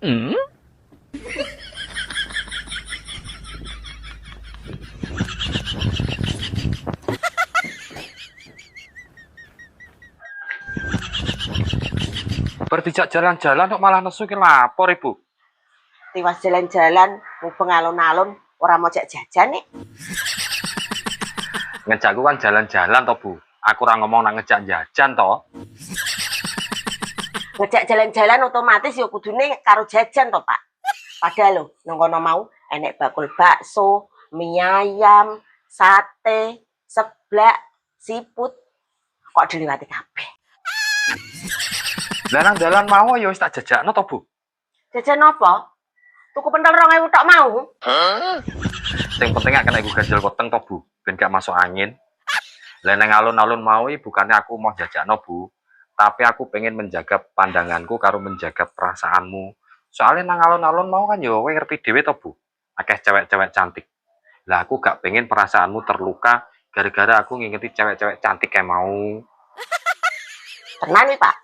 Hmm? Bertijak jalan-jalan kok malah nesu ki lapor, Ibu. Tiwas jalan-jalan, mubeng alun-alun, ora mau cek jajan nih. Ngejakku kan jalan-jalan toh, Bu. Aku ora ngomong nang ngejak jajan toh. Ngejak jalan-jalan otomatis ya kudune karo jajan toh, Pak. Padahal lho, nang kono mau enek bakul bakso, mie ayam, sate, seblak, siput. Kok diliwati kabeh. Lah nang dalan mau ya wis tak jajakno toh, Bu. Jajan apa? Tuku pentol 2000 tok mau. Sing penting gak kena iku ganjel weteng toh, Bu. Ben gak masuk angin. Lah nang alun-alun mau bukannya aku mau jajakno, Bu. Tapi aku pengen menjaga pandanganku karo menjaga perasaanmu. Soalnya nang alun-alun mau kan ya kowe ngerti dhewe toh, Bu. Akeh cewek-cewek cantik. Lah aku gak pengen perasaanmu terluka gara-gara aku ngingeti cewek-cewek cantik kayak mau. Tenan nih, Pak.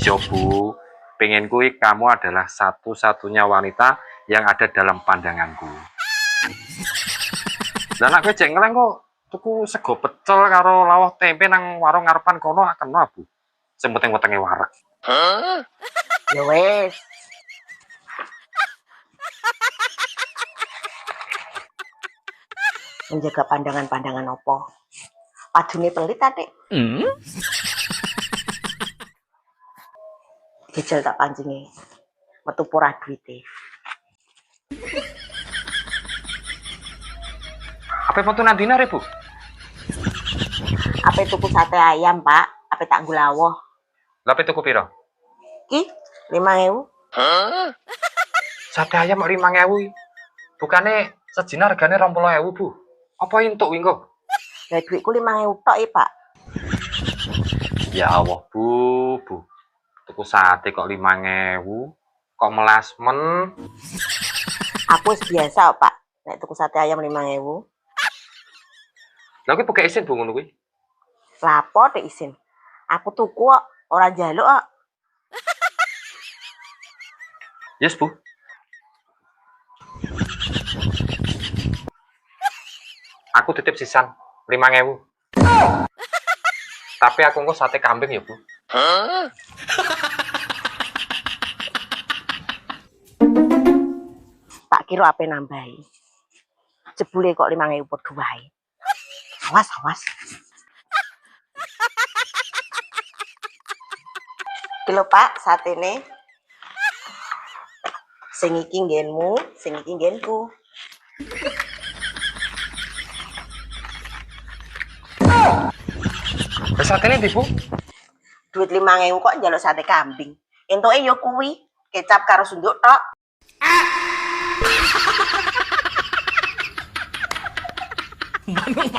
Iya, Bu. Pengen kui kamu adalah satu-satunya wanita yang ada dalam pandanganku. Lah nek kowe jek ngeleng kok tuku sego pecel karo lawuh tempe nang warung ngarepan kono kena, Bu. Sing penting wetenge wareg. Ya wes. Menjaga pandangan-pandangan opo. Padune pelit tadi. Hmm? Gejel tak pancinge. Metu pura duite. Apa foto Nandina, Bu? Apa tuku sate ayam, Pak? Apa tak gulawoh? Lah apa tuku piro? Ki, 5.000. Sate ayam 5.000. Bukane sejina regane 20.000, Bu. Apa entuk wingo? Lah duitku 5.000 tok, Pak. Ya Allah, Bu. Tuku sate kok 5.000. Kok melas men? Aku wis biasa, Pak. Nek tuku sate ayam 5.000. Lah kuwi pokok isin Bu ngono kuwi. Lapo tek isin. Aku tuku kok ora njaluk kok. Yes, Bu. Aku titip sisan 5.000. Tapi aku engko sate kambing ya, Bu. Tak kira ape nambahi. Jebule kok 5.000 padha wae. Awas, awas. Kilo Pak, satene. Sing iki nggenmu, sing iki nggenku. Lah satene ndi, Bu? Duit 5.000 kok njaluk sate kambing. Entuke yo kuwi, kecap karo sunduk tok. Manung